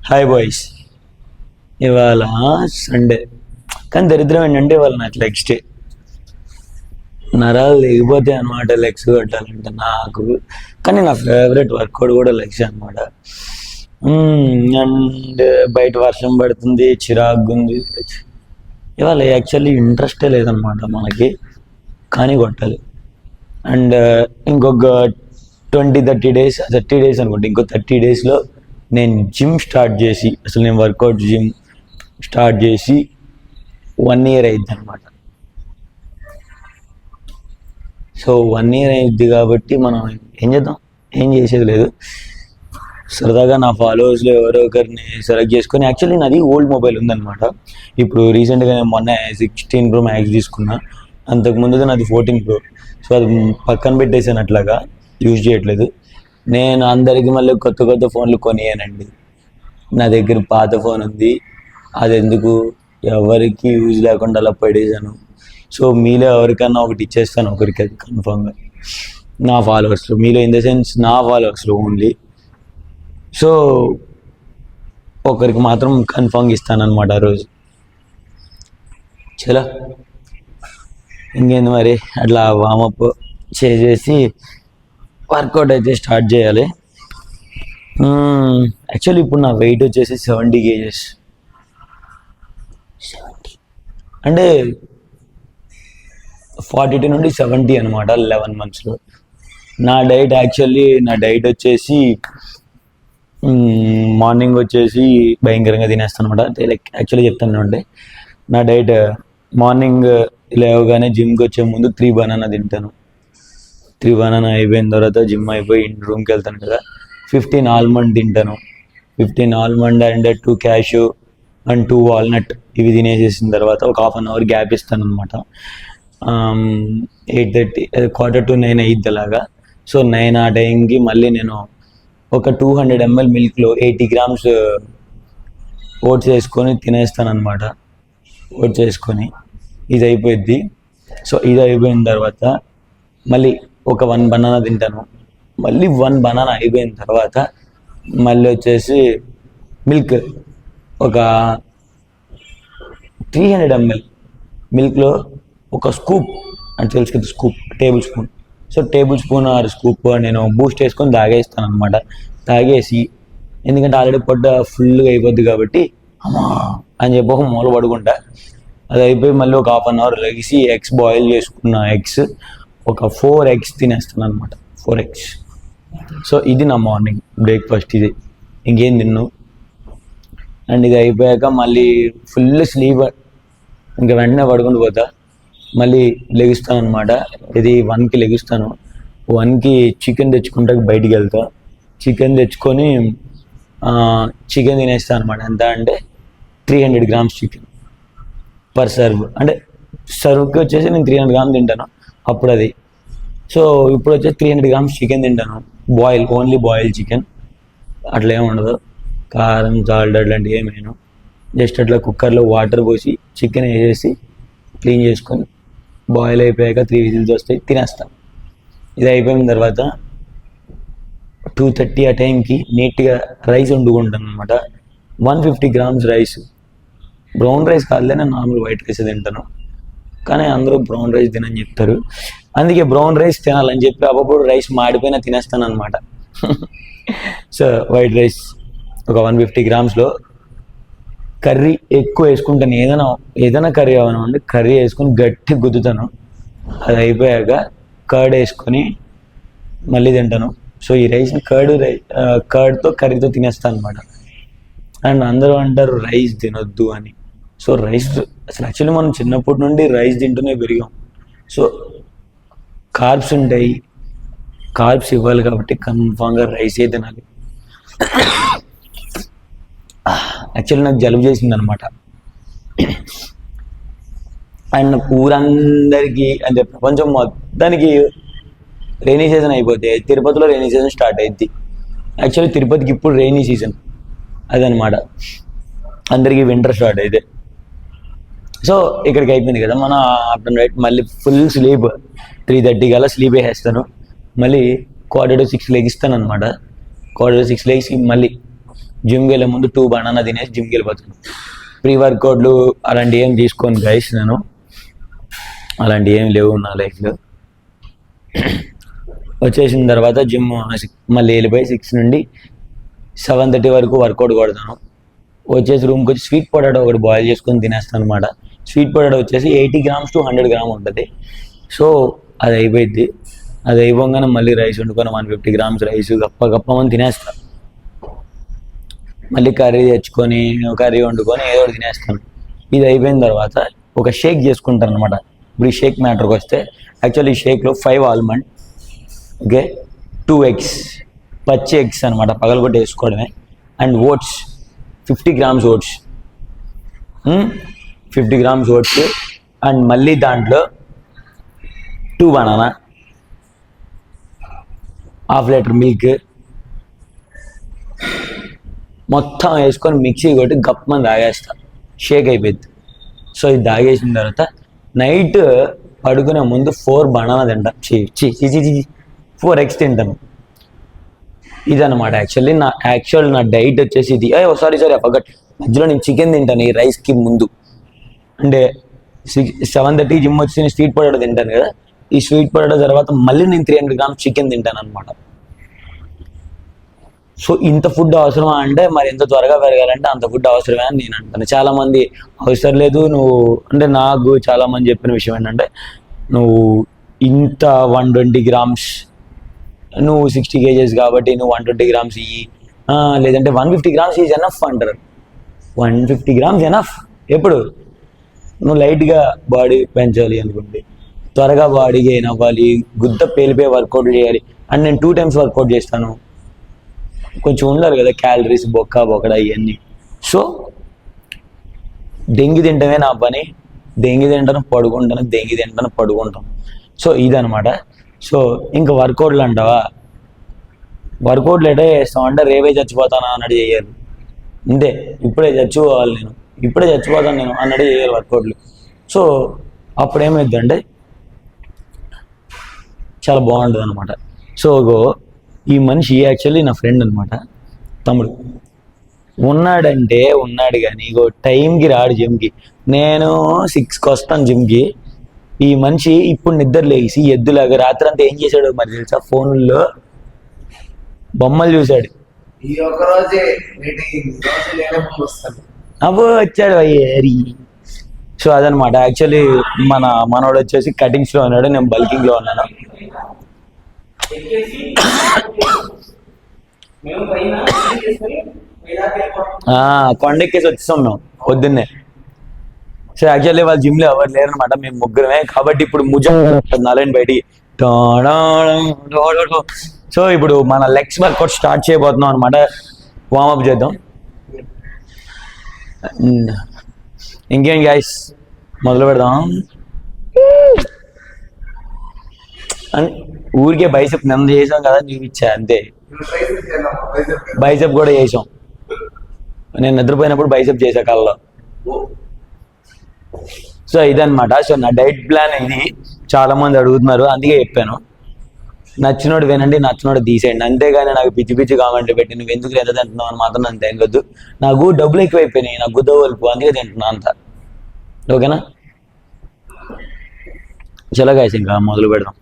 Hi boys. ఇవాళ Sunday, కానీ దరిద్రం ఏంటంటే ఇవాళ నాకు లెగ్స్ డే. నరాలు లేకపోతే అనమాట లెగ్స్ కొట్టాలంటే నాకు. కానీ నా ఫేవరెట్ వర్కౌట్ కూడా లెగ్స్ అనమాట. అండ్ బయట వర్షం పడుతుంది, చిరాకు ఉంది. ఇవాళ యాక్చువల్లీ ఇంట్రెస్టే లేదనమాట మనకి, కానీ కొట్టాలి. అండ్ ఇంకొక 30 డేస్ అనుకుంటే, ఇంకో 30 డేస్లో నేను జిమ్ స్టార్ట్ చేసి, అసలు నేను వర్కౌట్ జిమ్ స్టార్ట్ చేసి 1 ఇయర్ అయింది అనమాట. సో 1 ఇయర్ అయింది కాబట్టి మనం ఏం చేద్దాం, ఏం చేసేది లేదు. సరదాగా నా ఫాలోవర్స్లో ఎవరో ఒకరిని సెలెక్ట్ చేసుకొని, యాక్చువల్లీ నాది ఓల్డ్ మొబైల్ ఉందన్నమాట. ఇప్పుడు రీసెంట్గా నేను మొన్న 16 Pro Max తీసుకున్నా. అంతకుముందుగా నాది 14 Pro. సో అది పక్కన పెట్టేసాను, అట్లాగా యూజ్ చేయట్లేదు. నేను అందరికీ మళ్ళీ కొత్త ఫోన్లు కొనియానండి. నా దగ్గర పాత ఫోన్ ఉంది, అది ఎందుకు ఎవరికి యూజ్ లేకుండా అలా పడేసాను. సో మీలో ఎవరికన్నా ఒకటి ఇచ్చేస్తాను, ఒకరికి, అది కన్ఫామ్గా నా ఫాలోవర్స్లో, మీలో ఇన్ ద సెన్స్ నా ఫాలోవర్స్లో ఓన్లీ. సో ఒకరికి మాత్రం కన్ఫామ్గా ఇస్తానన్నమాట ఆ రోజు. చలో ఇంకేంది మరి, అట్లా వామప్ చేసేసి వర్కౌట్ అయితే స్టార్ట్ చేయాలి. యాక్చువల్లీ ఇప్పుడు నా వెయిట్ వచ్చేసి 70 kgs. 70 అంటే 42 నుండి 70 అనమాట 11 monthsలో. నా డైట్ వచ్చేసి మార్నింగ్ వచ్చేసి భయంకరంగా తినేస్తాను అనమాట. లైక్ యాక్చువల్లీ చెప్తాను అంటే, నా డైట్ మార్నింగ్ లేవగానే జిమ్కి వచ్చే ముందు 3 బనానా తింటాను. 3 బనానా అయిపోయిన తర్వాత జిమ్ అయిపోయి రూమ్కి వెళ్తాను కదా, 15 ఆల్మండ్ తింటాను. 15 almond and 2 cashew and 2 walnut ఇవి తినేసేసిన తర్వాత ఒక 1/2 hour గ్యాప్ ఇస్తాను అనమాట. 8:30 8:45 అయ్యిద్ది అలాగా. సో 9 ఆ టైంకి మళ్ళీ నేను ఒక 200 ml మిల్క్లో 80 grams ఓట్స్ వేసుకొని తినేస్తాను అనమాట. ఓట్స్ వేసుకొని ఇది అయిపోద్ది. సో ఇది అయిపోయిన తర్వాత మళ్ళీ ఒక 1 బనానా తింటాను. మళ్ళీ 1 బనానా అయిపోయిన తర్వాత మళ్ళీ వచ్చేసి మిల్క్ ఒక 300 ml మిల్క్లో ఒక స్కూప్ అని తెలుసు కదా, table spoon. So table spoon or scoop నేను బూస్ట్ వేసుకొని తాగేస్తాను అనమాట. తాగేసి, ఎందుకంటే ఆల్రెడీ పొట్ట ఫుల్గా అయిపోద్ది కాబట్టి అమ్మా అని చెప్పి ఒక మూల పడుకుంటా. అది అయిపోయి మళ్ళీ ఒక 1/2 hour లెగిసి ఎగ్స్ బాయిల్ చేసుకున్న ఎగ్స్ ఒక 4 eggs తినేస్తాను అనమాట. 4 eggs. సో ఇది నా మార్నింగ్ బ్రేక్ఫాస్ట్. ఇది ఇంకేం తిన్ను. అండ్ ఇది అయిపోయాక మళ్ళీ ఫుల్ స్లీప్, ఇంకా వెంటనే పడుకుని పోతా. మళ్ళీ లెగుస్తాను అనమాట. ఇది 1కి లెగుస్తాను. 1కి చికెన్ తెచ్చుకుంటా, బయటికి వెళ్తా. చికెన్ తెచ్చుకొని చికెన్ తినేస్తాను అనమాట. ఎంత అంటే 300 grams చికెన్ పర్ సర్వ్. అంటే సర్వ్కి వచ్చేసి నేను 300 grams తింటాను అప్పుడు అది. సో ఇప్పుడు వచ్చేసి 300 grams చికెన్ తింటాను, ఓన్లీ బాయిల్ చికెన్. అట్లా ఏమి ఉండదు, కారం సాల్ట్ అట్లాంటివి ఏమైనా. జస్ట్ అట్లా కుక్కర్లో వాటర్ పోసి చికెన్ వేసేసి క్లీన్ చేసుకొని బాయిల్ అయిపోయాక 3 whistles వస్తాయి, తినేస్తాను. ఇది అయిపోయిన తర్వాత 2:30 ఆ టైంకి నీట్గా రైస్ వండుకుంటాను అనమాట. 150 grams రైస్. బ్రౌన్ రైస్ కాదులే, నేను నార్మల్ వైట్ రైస్ తింటాను. కానీ అందరూ బ్రౌన్ రైస్ తినని చెప్తారు, అందుకే బ్రౌన్ రైస్ తినాలని చెప్పి అప్పుడు రైస్ మాడిపోయినా తినేస్తాను అనమాట. సో వైట్ రైస్ ఒక 150 grams కర్రీ ఎక్కువ వేసుకుంటాను. ఏదైనా కర్రీ అవనండి, కర్రీ వేసుకొని గట్టి గుద్దుతాను. అది అయిపోయాక కర్డ్ వేసుకొని మళ్ళీ తింటాను. సో ఈ రైస్ని కర్డ్తో కర్రీతో తినేస్తాను అనమాట. అండ్ అందరూ అంటారు రైస్ తినొద్దు అని. సో రైస్ అసలు యాక్చువల్లీ మనం చిన్నప్పటి నుండి రైస్ తింటూనే పెరిగాం. సో కార్బ్స్ ఉంటాయి, కార్బ్స్ ఇవ్వాలి కాబట్టి కన్ఫామ్గా రైసే తినాలి. యాక్చువల్లీ నాకు జలుబు చేసింది అనమాట. అండ్ ఊరందరికీ అంటే ప్రపంచం మొత్తానికి రైనీ సీజన్ అయిపోతే తిరుపతిలో రైనీ సీజన్ స్టార్ట్ అయింది. యాక్చువల్లీ తిరుపతికి ఇప్పుడు రైనీ సీజన్ అదనమాట. అందరికీ వింటర్ స్టార్ట్ అయితే. సో ఇక్కడికి అయిపోయింది కదా మన ఆఫ్టర్నూన్ రైట్. మళ్ళీ ఫుల్ స్లీప్, 3:30 కల్లా స్లీప్ వేసేస్తాను. మళ్ళీ 5:45 లెగిస్తాను అనమాట. 5:45 లెగిసి మళ్ళీ జిమ్కి వెళ్ళే ముందు 2 బనానా తినేసి జిమ్కి వెళ్ళిపోతాను. ప్రీ వర్కౌట్లు అలాంటివి ఏం తీసుకోను గైస్, నేను అలాంటివి ఏం లేవు నా లైఫ్లో. వచ్చేసిన తర్వాత జిమ్ మళ్ళీ వెళ్ళిపోయి 6 నుండి 7:30 వరకు వర్కౌట్ కొడతాను. వచ్చేసి రూమ్కి వచ్చి స్వీట్ పొటాటో ఒకటి బాయిల్ చేసుకొని తినేస్తాను అనమాట. స్వీట్ పొటాటో వచ్చేసి 80 grams to 100 grams ఉంటుంది. సో అది అయిపోయింది. అది అయిపోగానే మళ్ళీ రైస్ వండుకొని 150 grams రైస్ గప్పమని తినేస్తాను. మళ్ళీ కర్రీ తెచ్చుకొని కర్రీ వండుకొని ఏదో ఒకటి తినేస్తాను. ఇది అయిపోయిన తర్వాత ఒక షేక్ చేసుకుంటాను అనమాట. ఇప్పుడు ఈ షేక్ మ్యాటర్కి వస్తే యాక్చువల్లీ ఈ షేక్లో 5 almond, ఓకే, 2 eggs, పచ్చి ఎగ్స్ అనమాట, పగలగొట్టి వేసుకోవడమే, and oats 50 grams oats, 50 grams oats, and మళ్ళీ దాంట్లో 2 బనానా, ½ లీటర్ మిల్క్ మొత్తం వేసుకొని మిక్సీ కొట్టి గప్పమని తాగేస్తా. షేక్ అయిపోయింది. సో ఇది తాగేసిన తర్వాత నైట్ పడుకునే ముందు 4 బనానా తింటా, 4 eggs తింటాను. ఇదన్నమాట యాక్చువల్ నా డైట్ వచ్చేసి ఇది. సారీ ఫర్గట్, మధ్యలో నేను చికెన్ తింటాను ఈ రైస్కి ముందు. అంటే 7:30 జిమ్ వచ్చి నేను స్వీట్ పొటాటో తింటాను కదా, ఈ స్వీట్ పొటాటో తర్వాత మళ్ళీ నేను 300 grams చికెన్ తింటాను అనమాట. సో ఇంత ఫుడ్ అవసరమా అంటే, మరి ఎంత త్వరగా పెరగాలంటే అంత ఫుడ్ అవసరమే అని నేను అంటాను. చాలామంది అవసరం లేదు నువ్వు అంటే, నాకు చాలామంది చెప్పిన విషయం ఏంటంటే, నువ్వు ఇంత 120 grams, నువ్వు 60 kgs కాబట్టి నువ్వు 120 grams ఇయ్యి, లేదంటే 150 grams ఈజ్ ఎనఫ్ అంటారు. 150 grams ఎనఫ్ ఎప్పుడు? నువ్వు లైట్గా బాడీ పెంచాలి అనుకుంటే, త్వరగా బాడీ గెయిన్ అవ్వాలి, గుద్ద పేలిపోయే వర్కౌట్లు చేయాలి. అండ్ నేను 2 times వర్కౌట్ చేస్తాను, కొంచెం ఉండాలి కదా క్యాలరీస్, బొక్కడా ఇవన్నీ. సో దెంగి తింటమే నా పని, దెంగి తింటాను పడుకుంటాను, దెంగి తింటాను పడుకుంటాను. సో ఇదనమాట. సో ఇంకా వర్కౌట్లు అంటావా, వర్కౌట్లు ఎటే చేస్తాం అంటే రేపే చచ్చిపోతానా అన్నట్టు చేయాలి. అంతే, ఇప్పుడే చచ్చిపోవాలి నేను, ఇప్పుడే చచ్చిపోతాను నేను అన్నట్టు చేయాలి వర్కౌట్లు. సో అప్పుడు ఏమైందంటే చాలా బాగుంటుంది అనమాట. సో ఈ మనిషి యాక్చువల్లీ నా ఫ్రెండ్ అనమాట, తమ్ముడు. ఉన్నాడు కానీ టైంకి రాడు జిమ్కి. నేను 6కి వస్తాను జిమ్కి. ఈ మనిషి ఇప్పుడు నిద్ర లేచి ఎద్దులాగా రాత్రి అంతా ఏం చేశాడు మరి తెలుసా, ఫోన్లో బొమ్మలు చూశాడు. అబ్బో వచ్చాడు అయ్యేరి. సో అదనమాట. యాక్చువల్లీ మనోడు వచ్చేసి కటింగ్స్లో ఉన్నాడు, నేను బల్కింగ్లో ఉన్నాను. కొండెక్కేసి వచ్చేసాం మేము పొద్దున్నే. సో యాక్చువల్లీ వాళ్ళ జిమ్లో ఎవరు లేరనమాట, మేము ముగ్గురమే. కాబట్టి ఇప్పుడు నలని బయటికి. సో ఇప్పుడు మన లెగ్స్ వర్కౌట్ స్టార్ట్ చేయబోతున్నాం అనమాట. వార్మప్ చేద్దాం. ఇంకేం గైస్, మొదలు పెడదాం. అని ఊరికే బైసెప్ నిన్న చేసాం కదా, చూపించా అంతే. బైసెప్ కూడా చేసాం, నేను నిద్రపోయినప్పుడు బైసెప్ చేసా కళ్ళలో. సో ఇదనమాట. సో నా డైట్ ప్లాన్ ఇది. చాలా మంది అడుగుతున్నారు, అందుకే చెప్పాను. నచ్చినోడు వినండి, నచ్చినోడు తీసేయండి. అంతేగాని నాకు పిచ్చి పిచ్చి కామెంట్లు పెట్టి నువ్వు ఎందుకు ఎంత తింటున్నావు అని మాత్రం నన్ను తెగొద్దు. నాకు డబ్బులు ఎక్కువైపోయినాయి, నాకు గుద్దవలుపు, అందుకే తింటున్నా అంత. ఓకేనా? చలో గైస్ ఇంకా మొదలు పెడదాం.